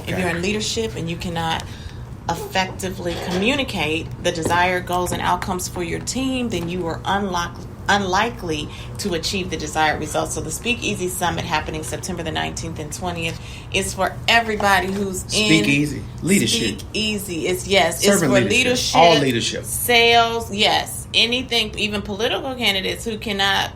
If you're in leadership and you cannot effectively communicate the desired goals and outcomes for your team, then you are unlikely to achieve the desired results. So the Speak Easy Summit, happening September the 19th and 20th, is for everybody who's Speak Easy. Leadership. Speak Easy. It's for leadership. All leadership. Sales, yes. Anything, even political candidates who cannot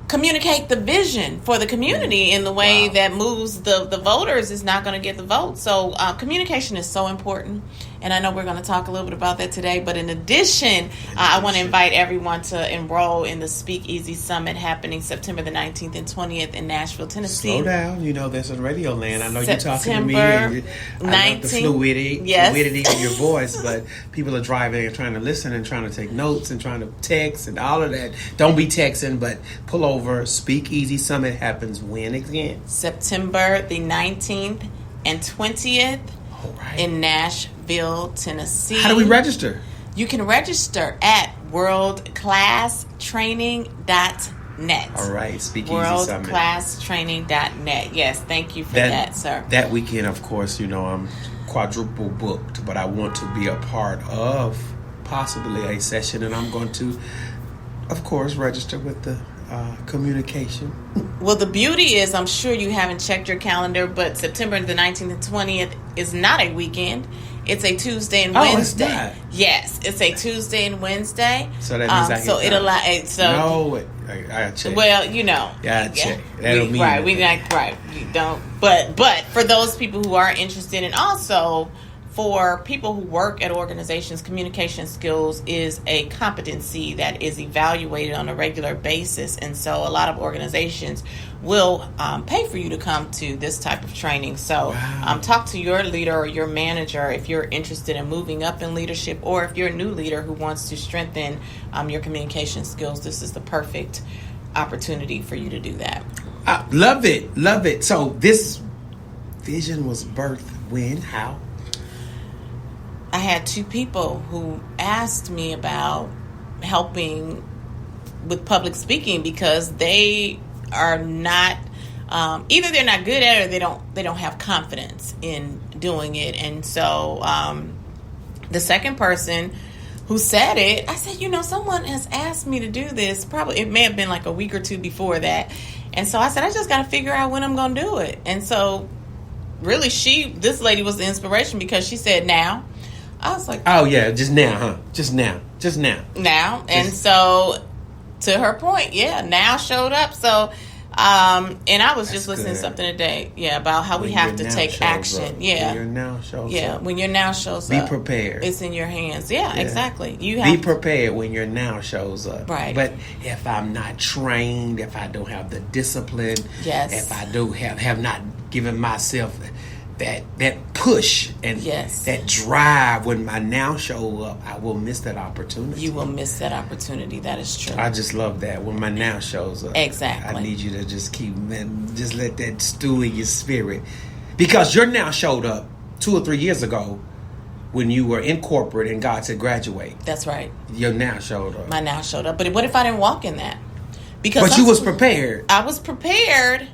communicate the vision for the community in the way that moves the voters is not going to get the vote. So communication is so important. And I know we're going to talk a little bit about that today. But in addition, I want to invite everyone to enroll in the Speak Easy Summit, happening September the 19th and 20th in Nashville, Tennessee. Slow down. There's a radio land. I know you're talking to me. And I love the fluidity of your voice. But people are driving and trying to listen and trying to take notes and trying to text and all of that. Don't be texting, but pull over. Speak Easy Summit happens when again? September the 19th and 20th in Nashville, Tennessee. How do we register? You can register at worldclasstraining.net. All right, Speak Easy Summit. Worldclasstraining.net. Yes, thank you for that, sir. That weekend, of course, I'm quadruple booked, but I want to be a part of possibly a session, and I'm going to, of course, register with the communication. Well, the beauty is, I'm sure you haven't checked your calendar, but September the 19th and 20th is not a weekend. It's a Tuesday and Wednesday. It's not. Yes, it's a Tuesday and Wednesday. So that means I check. Well, Yeah, I check. That don't mean you don't. But for those people who are interested, and also for people who work at organizations, communication skills is a competency that is evaluated on a regular basis. And so a lot of organizations will pay for you to come to this type of training. So talk to your leader or your manager if you're interested in moving up in leadership, or if you're a new leader who wants to strengthen your communication skills. This is the perfect opportunity for you to do that. Love it. Love it. So this vision was birthed when? How? I had two people who asked me about helping with public speaking because they are not either they're not good at it, or they don't have confidence in doing it. And so the second person who said it, I said, someone has asked me to do this. Probably it may have been like a week or two before that. And so I said, I just got to figure out when I'm going to do it. And so really this lady was the inspiration, because she said now. I was like, oh, yeah, just now, huh? Just now. Now. And so, to her point, now showed up. So, and I was just listening to something today, about how we have to take action. Yeah. When your now shows up. When your now shows up. Be prepared. It's in your hands. Yeah, exactly. You have Be prepared when your now shows up. Right. But if I'm not trained, if I don't have the discipline, if I do have not given myself that push and that drive when my now show up, I will miss that opportunity. You will miss that opportunity. That is true. I just love that when my now shows up. Exactly. I need you to just just let that stew in your spirit, because your now showed up 2 or 3 years ago when you were in corporate and God said graduate. That's right. Your now showed up. My now showed up. But what if I didn't walk in that? But you was prepared. I was prepared,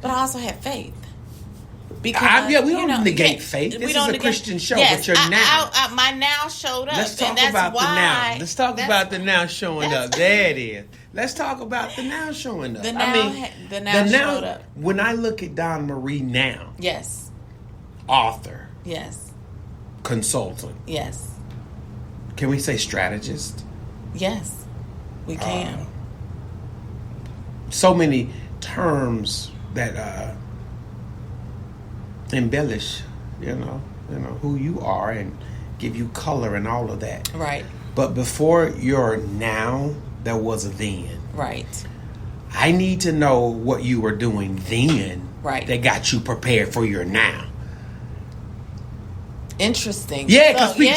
but I also had faith. Because we don't negate faith. This is a Christian show, but you're now. My now showed up. Let's talk about the now. Let's talk about the now showing up. There it is. Let's talk about the now showing up. The now showed up. When I look at Dawn Marie now. Yes. Author. Yes. Consultant. Yes. Can we say strategist? Yes, we can. So many terms that embellish, who you are and give you color and all of that. Right. But before your now, there was a then. Right. I need to know what you were doing then. Right. That got you prepared for your now. Interesting. Yeah, because people,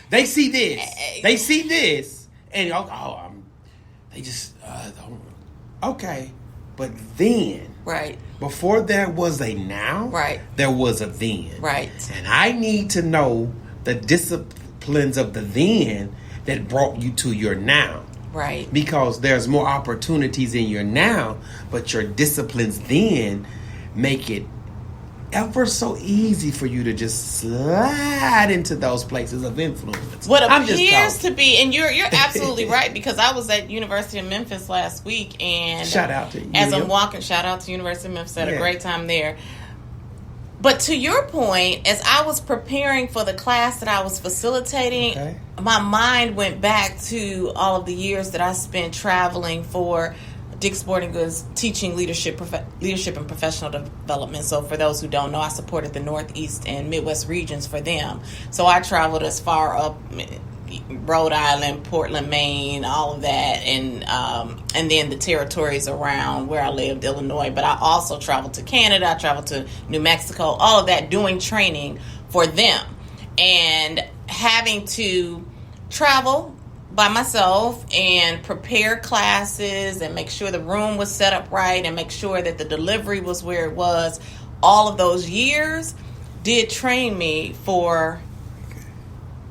they see this. They see this. And, they just, okay. But then. Right. Before there was a now, right, there was a then. Right. And I need to know the disciplines of the then that brought you to your now. Right. Because there's more opportunities in your now, but your disciplines then make it ever so easy for you to just slide into those places of influence. What appears to be, and you're absolutely right, because I was at University of Memphis last week, and shout out to you. As I'm walking, shout out to University of Memphis, had a great time there. But to your point, as I was preparing for the class that I was facilitating, my mind went back to all of the years that I spent traveling for Dick's Sporting Goods, teaching leadership and professional development. So for those who don't know, I supported the Northeast and Midwest regions for them. So I traveled as far up Rhode Island, Portland, Maine, all of that, and then the territories around where I lived, Illinois. But I also traveled to Canada, I traveled to New Mexico, all of that, doing training for them. And having to travel by myself and prepare classes and make sure the room was set up right and make sure that the delivery was where it was, all of those years did train me for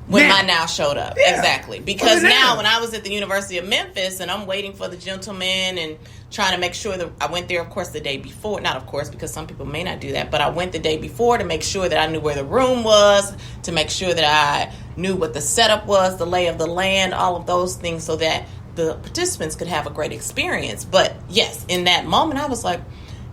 when my now showed up. Yeah. Exactly. Because now when I was at the University of Memphis and I'm waiting for the gentleman and trying to make sure that I went there, of course, the day before. Not of course, because some people may not do that. But I went the day before to make sure that I knew where the room was, to make sure that I knew what the setup was, the lay of the land, all of those things, so that the participants could have a great experience. But yes, in that moment, I was like,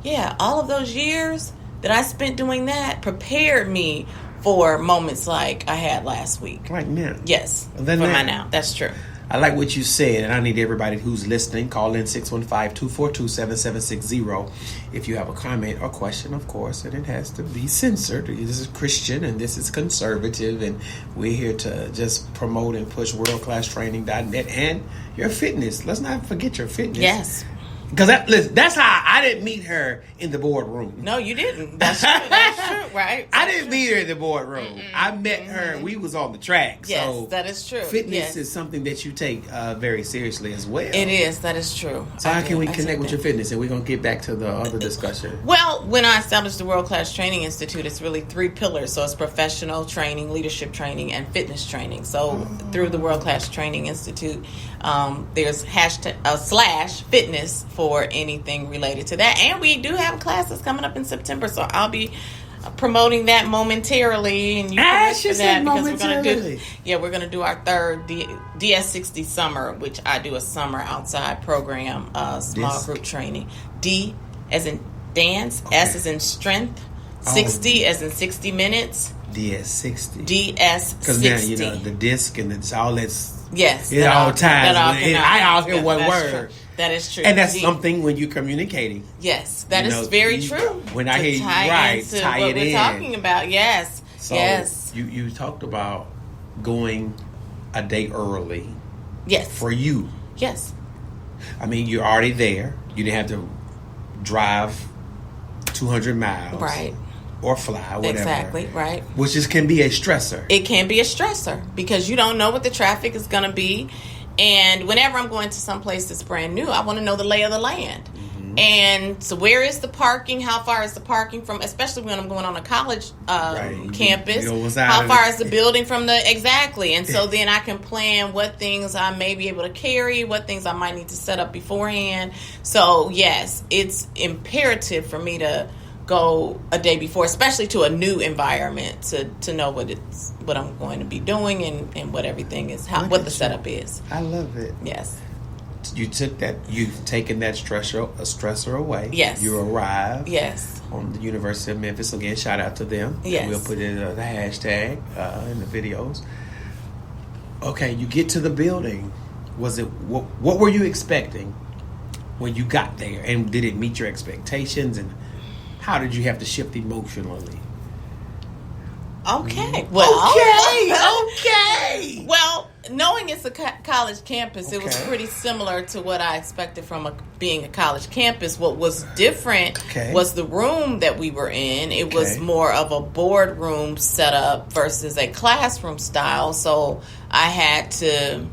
yeah, all of those years that I spent doing that prepared me for moments like I had last week. Right now. Yes. For my now. That's true. I like what you said, and I need everybody who's listening, call in 615-242-7760 if you have a comment or question, of course, and it has to be censored. This is Christian and this is conservative, and we're here to just promote and push worldclasstraining.net and your fitness. Let's not forget your fitness. Yes. Because that's how I didn't meet her in the boardroom. No, you didn't. That's true. That's true, right? I didn't meet her in the boardroom. I met her. We was on the track. Yes, so that is true. Fitness is something that you take very seriously as well. It is. That is true. So how can we connect with your fitness? And we're going to get back to the other discussion. Well, when I established the World Class Training Institute, it's really 3 pillars. So it's professional training, leadership training, and fitness training. So through the World Class Training Institute, there's /fitness for anything related to that. And we do have classes coming up in September, so I'll be promoting that momentarily, and you can look for that because we're going to do our third DS60 summer, which I do a summer outside program, small group training. D as in dance, S as in strength, 60 as in 60 minutes. DS60. DS60. Because now the disc and it's all that's. Yes. It all ties. I all hear one word. True. That is true. And that's something when you're communicating. Yes, that is very true. When I hear you, tie what we're talking about. Yes. So you talked about going a day early. Yes. For you. Yes. I mean, you're already there. You didn't have to drive 200 miles. Right. Or fly, whatever. Exactly, right. Which can be a stressor. It can be a stressor because you don't know what the traffic is going to be. And whenever I'm going to some place that's brand new, I want to know the lay of the land. Mm-hmm. And so where is the parking? How far is the parking from, especially when I'm going on a college campus? How far is the building from the, exactly. And so then I can plan what things I may be able to carry, what things I might need to set up beforehand. So yes, it's imperative for me to go a day before, especially to a new environment, to know what I'm going to be doing and what everything is, what the setup is. I love it. Yes. You've taken that stressor away. Yes. You arrived. Yes. On the University of Memphis. Again, shout out to them. Yes. We'll put it the hashtag in the videos. Okay, you get to the building. Was it what were you expecting when you got there, and did it meet your expectations, and how did you have to shift emotionally? Okay. Well. Okay. Well, knowing it's a college campus, it was pretty similar to what I expected from being a college campus. What was different was the room that we were in. It was more of a boardroom setup versus a classroom style. So I had to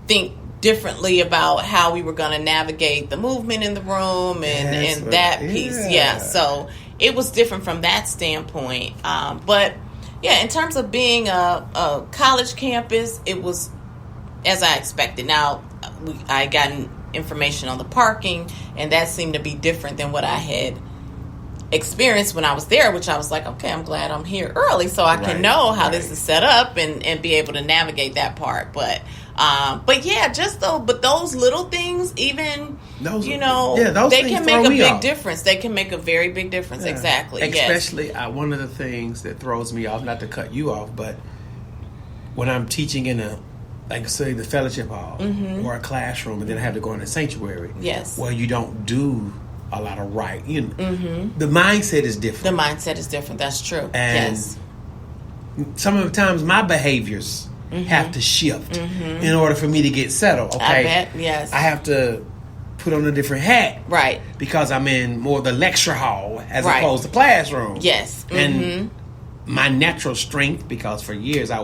think differently about how we were going to navigate the movement in the room and that piece. Yeah. So it was different from that standpoint. But yeah, in terms of being a college campus, it was as I expected. Now, I got information on the parking, and that seemed to be different than what I had experience when I was there, which I was like, okay, I'm glad I'm here early so I can know how this is set up and be able to navigate that part. But yeah, but those little things, even those, those they can make a big difference. They can make a very big difference. Exactly. Especially one of the things that throws me off, not to cut you off, but when I'm teaching in say the fellowship hall or a classroom, and then I have to go in a sanctuary. Yes. Well, you don't do a lot of the mindset is different. The mindset is different. That's true. And some of the times my behaviors have to shift in order for me to get settled. Okay. I bet. Yes. I have to put on a different hat. Right. Because I'm in more the lecture hall as opposed to classroom. Yes. And my natural strength, because for years I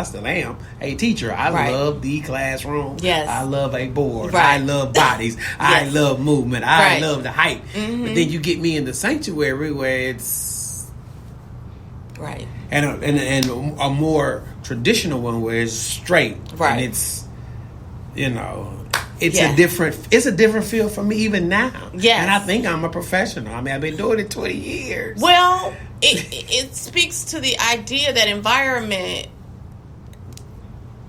still am a teacher. I love the classroom. Yes. I love a board. I love bodies. I love movement. I love the hype. But then you get me in the sanctuary where it's and a more traditional one where it's straight. Right. And it's it's a different feel for me even now. Yes. And I think I'm a professional. I mean, I've been doing it 20 years. Well, it speaks to the idea that environment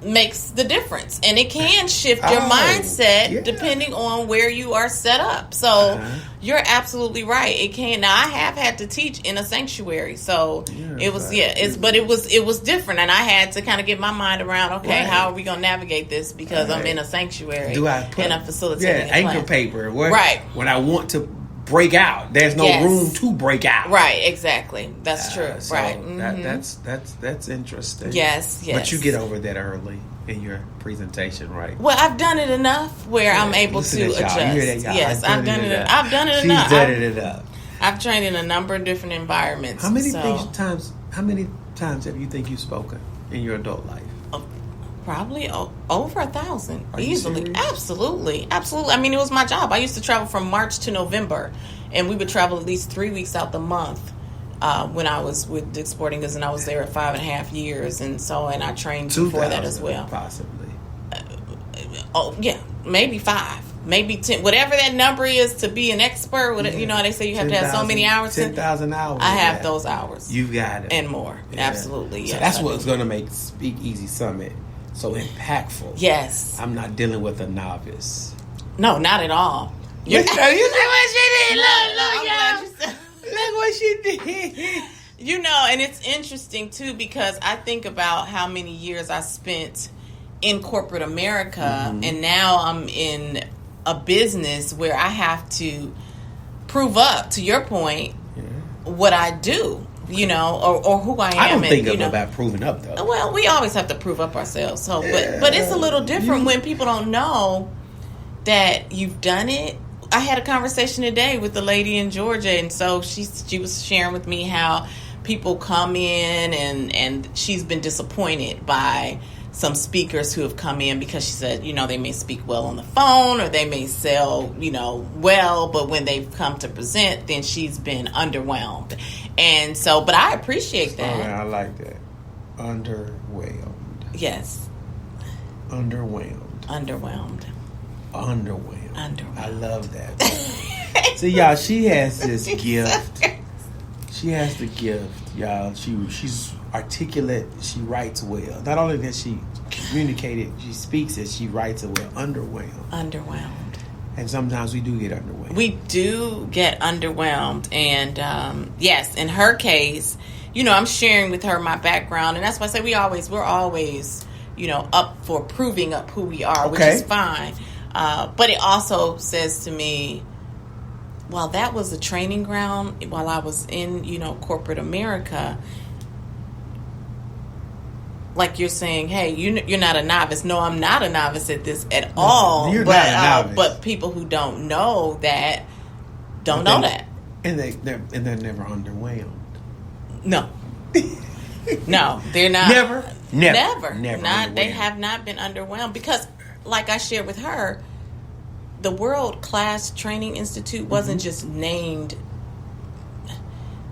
makes the difference, and it can shift your mindset depending on where you are set up. So you're absolutely right. It can. Now I have had to teach in a sanctuary, so it was different, and I had to kind of get my mind around. Okay, how are we going to navigate this? Because I'm in a sanctuary. Do I put and I'm facilitating anchor paper? When I want to break out, there's no room to break out. Right, exactly. That's true. So right. That's interesting. Yes. But you get over that early in your presentation, right? Well, I've done it enough where I'm able to adjust. You hear that, y'all? Yes, I've done it enough. She's done it enough. I've trained in a number of different environments. How many times have you think you've spoken in your adult life? Probably over 1,000 easily. Absolutely. I mean, it was my job. I used to travel from March to November, and we would travel at least 3 weeks out the month when I was with Dick's Sporting Goods, and I was there at 5.5 years, and I trained before that as well. Possibly. Maybe 5, maybe 10, whatever that number is to be an expert. You know how they say you have to have so many hours. 10,000 hours. I have those hours. You've got it, and more. Absolutely. Yes. So that's what's going to make Speak Easy Summit so impactful. Yes. I'm not dealing with a novice. No, not at all. You see what she did? Look what she did. And it's interesting too, because I think about how many years I spent in corporate America, and now I'm in a business where I have to prove up, to your point, what I do. Or who I am. I don't think about proving up, though. Well, we always have to prove up ourselves. So, but it's a little different when people don't know that you've done it. I had a conversation today with the lady in Georgia, and so she was sharing with me how people come in and she's been disappointed by some speakers who have come in because she said, they may speak well on the phone or they may sell, well, but when they've come to present, then she's been underwhelmed. And so, but I appreciate that. Oh, I like that. Underwhelmed. Yes. Underwhelmed. I love that. See, y'all, she has this gift. She has the gift, y'all. She's articulate. She writes well. Not only does she communicate it, she speaks it, she writes it well. Underwhelmed. And sometimes we do get underwhelmed. We do get underwhelmed. And yes, in her case, I'm sharing with her my background. And that's why I say we're always, up for proving up who we are, which is fine. But it also says to me, while that was a training ground, while I was in, corporate America, like you're saying, hey, you're not a novice. No, I'm not a novice at this at all. You're not a novice. But people who don't know that don't know that, and they're never underwhelmed. No, no, they're not. Never. Not they have not been underwhelmed because, like I shared with her, the World Class Training Institute wasn't just named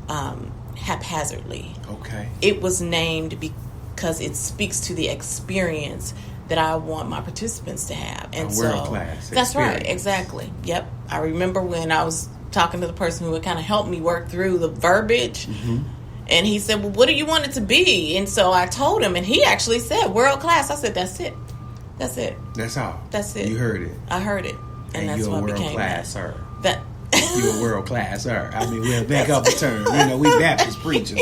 haphazardly. Okay, it was named because it speaks to the experience that I want my participants to have. And world class that's right, exactly. Yep. I remember when I was talking to the person who would kind of help me work through the verbiage. Mm-hmm. And he said, well, what do you want it to be? And so I told him, and he actually said world class. I said, that's it. That's it. That's all. That's it. You heard it. I heard it. And that's what became class, sir. That. You're a world class, sir. I mean, we'll back up the term. We Baptist preachers.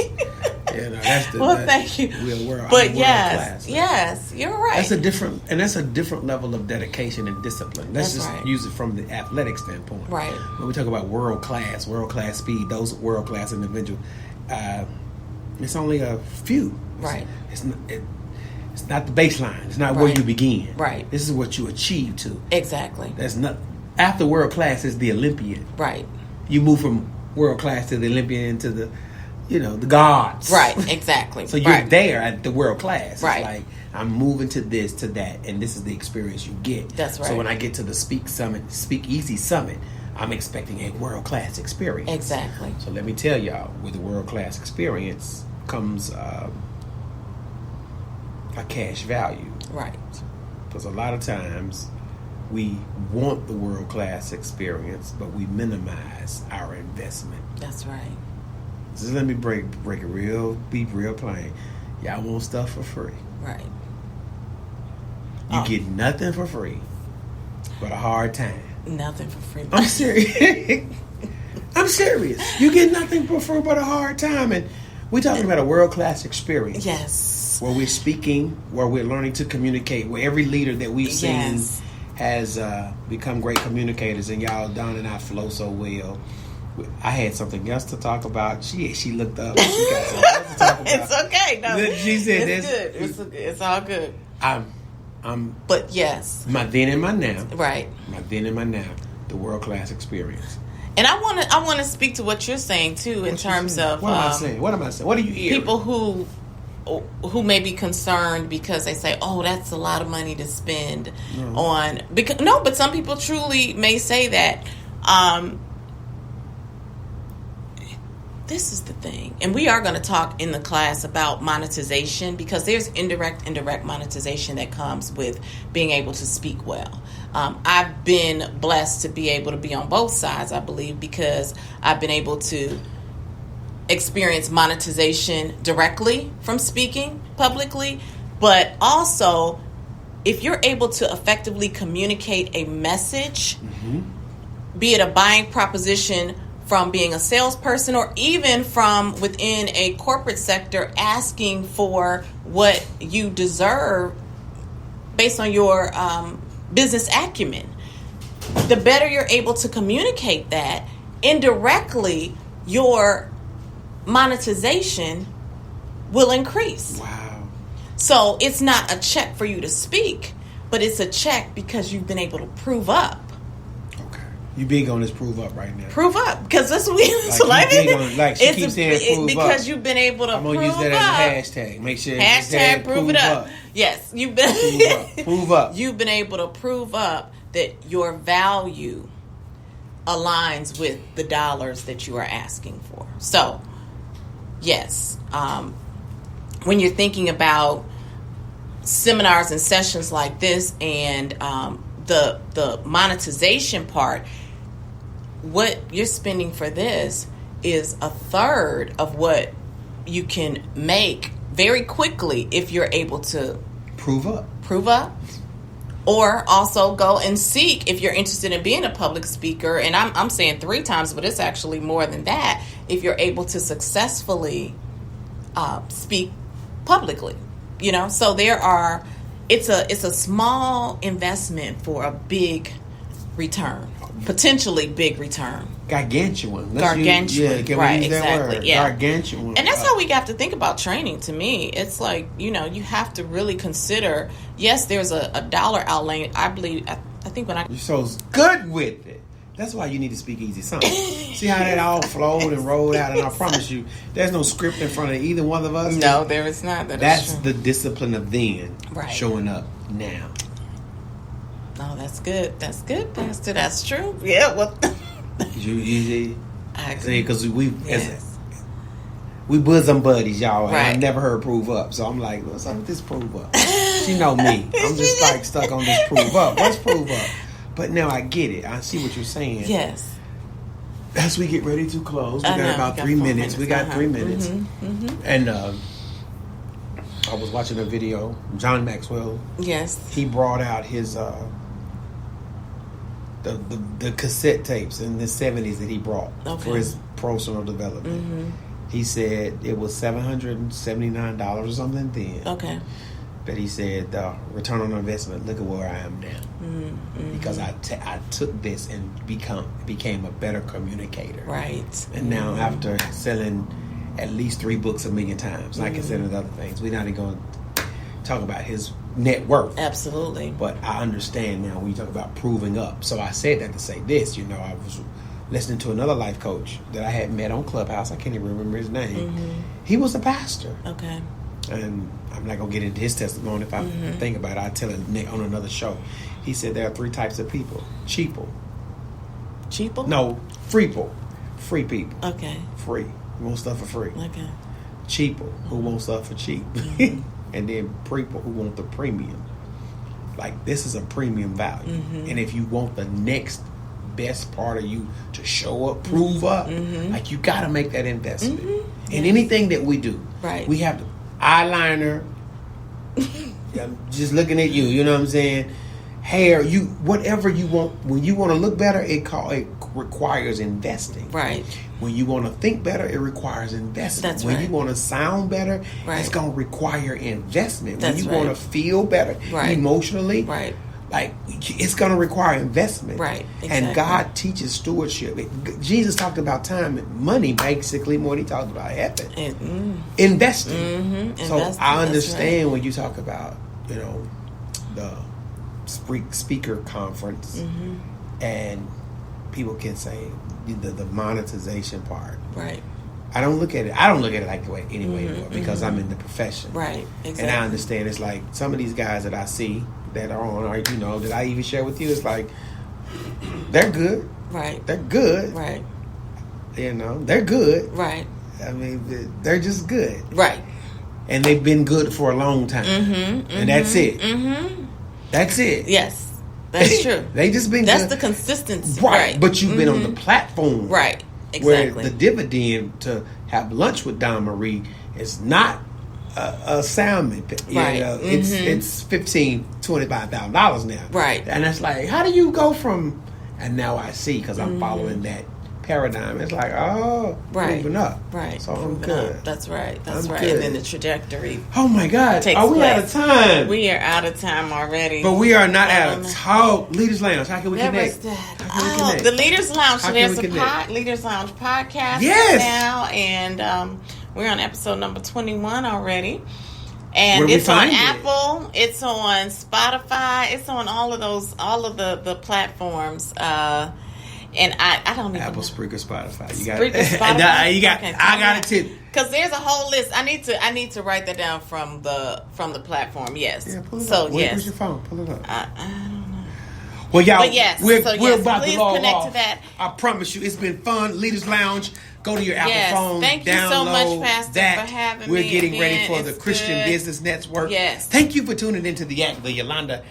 That's the. Thank you. We're world. But yes, yes, you're right. That's a different level of dedication and discipline. Let's just use it from the athletic standpoint. Right. When we talk about world class speed, those world class individuals, it's only a few. Right. It's not the baseline. It's not where you begin. Right. This is what you achieve to. Exactly. That's not. After world class is the Olympian. Right. You move from world class to the Olympian to the, the gods. Right. Exactly. So you're there at the world class. Right. It's like I'm moving to this, to that, and this is the experience you get. That's right. So when I get to the Speak Easy Summit, I'm expecting a world class experience. Exactly. So let me tell y'all, with the world class experience comes a cash value. Right. Because a lot of times we want the world class experience, but we minimize our investment. That's right. So let me be real plain. Y'all want stuff for free. Right. You get nothing for free but a hard time. Nothing for free. I'm serious. I'm serious. You get nothing for free but a hard time. And we're talking about a world class experience. Yes. Where we're speaking, where we're learning to communicate, where every leader that we've seen has become great communicators, and y'all, Don and I flow so well. I had something else to talk about. She looked up. She got something else to talk about. It's okay. No, she said it's good. It's all good. But yes, my then and my now. Right. My then and my now. The world class experience. And I want to speak to what you're saying too, in terms of what am I saying? What am I saying? What do you hear? People who may be concerned because they say, "Oh, that's a lot of money to spend on." But some people truly may say that. This is the thing, and we are going to talk in the class about monetization, because there's indirect monetization that comes with being able to speak well. I've been blessed to be able to be on both sides, I believe, because I've been able to experience monetization directly from speaking publicly, but also if you're able to effectively communicate a message, be it a buying proposition from being a salesperson or even from within a corporate sector, asking for what you deserve based on your business acumen. The better you're able to communicate that, indirectly, your monetization will increase. Wow. So it's not a check for you to speak, but it's a check because you've been able to prove up. You big on this prove up right now. Prove up, because that's what we she keeps saying prove because up. You've been able to prove up. I'm going to use that as a hashtag. Make sure hashtag prove it up. Yes, you've been prove up. You've been able to prove up that your value aligns with the dollars that you are asking for. So, yes, when you're thinking about seminars and sessions like this and the monetization part, what you're spending for this is a third of what you can make very quickly if you're able to prove up, or also go and seek, if you're interested in being a public speaker, and I'm saying 3 times, but it's actually more than that, if you're able to successfully speak publicly, so it's a small investment for a big return, potentially big return. Gargantuan. Right, exactly. Yeah. Gargantuan. And that's how we have to think about training. To me, it's like, you have to really consider, yes, there's a dollar outlay. I think when you're so good with it. That's why you need to speak easy something. See how that all flowed and rolled out, and I promise you, there's no script in front of either one of us. No, there is not. That's the discipline of then showing up now. Oh, that's good. That's good, Pastor. That's true. Yeah. Well, I agree, because we bosom buddies, y'all. And I never heard prove up, so I'm like, what's up with this prove up? She know me. I'm just like stuck on this prove up. What's prove up? But now I get it. I see what you're saying. Yes. as we get ready to close, we got about 3 minutes. We got 3 minutes. And I was watching a video. John Maxwell. Yes. He brought out his the cassette tapes in the 70s that he brought for his personal development. He said it was $779 or something then. Okay. But he said the return on investment. Look at where I am now, because I took this and became a better communicator. Right. And now after selling at least 3 books 1 million times, like I said, and other things, we're not even going to talk about his net worth. Absolutely. But I understand now when you talk about proving up. So I said that to say this. I was listening to another life coach that I had met on Clubhouse. I can't even remember his name. He was a pastor. Okay. And I'm not going to get into his testimony. If I think about it, I'll tell it on another show. He said there are 3 types of people. Cheaple? No, freeple. Free people. Okay. Free. Who want stuff for free. Okay. Cheaple. Who want stuff for cheap. And then people who want the premium. Like, this is a premium value. And if you want the next best part of you to show up, prove up, like, you got to make that investment. In anything that we do. Right. We have to eyeliner. I'm just looking at you. You know what I'm saying? Hair. Whatever you want. When you want to look better, it requires investing. Right. When you want to think better, it requires investment. That's when right. you want to sound better, right. it's going to require investment. That's when you right. want to feel better emotionally, right. like, it's going to require investment. Right. Exactly. And God teaches stewardship. Jesus talked about time and money, basically, more than he talked about heaven. Investing. So I understand when you talk about, the speaker conference, and people can say the monetization part. Right. I don't look at it like the way anymore, because I'm in the profession. Right. Exactly. And I understand it's like some of these guys that I see that are on, or that I even share with you, it's like they're good. Right. They're good. Right. They're good. Right. I mean, they're just good. Right. And they've been good for a long time. And that's it. That's it. Yes. That's true. They just been That's good. the consistency. Right. But you've been on the platform. Right. Exactly. Where the dividend to have lunch with Don Marie is not a salmon. Right. It's $25,000 now. Right. And it's like, how do you go from, and now I see, because I'm following that paradigm. It's like, moving up. Right. So I'm good. Up. That's right. That's I'm right. good. And then the trajectory. Oh my God. Are we place. out of time? We are out of time already. But we are not out of talk. Leaders Lounge. How can we connect? The Leaders Lounge. So there's a Leaders Lounge podcast now. And we're on episode number 21 already. And it's on Apple, it's on Spotify, it's on all of the platforms. And I don't even Apple, know. Spreaker, Spotify. You got Spreaker, Spotify. I got it too. Because there's a whole list. I need to write that down from the platform. Yes. Yeah, pull it up. Where's your phone? Pull it up. I don't know. Well, y'all, we're about please to log connect off. To that. I promise you, it's been fun. Leaders Lounge. Go to your Apple phone. Thank you so much, Pastor, for having me. We're getting ready for the Christian Business Network. Yes. Thank you for tuning into the Yolanda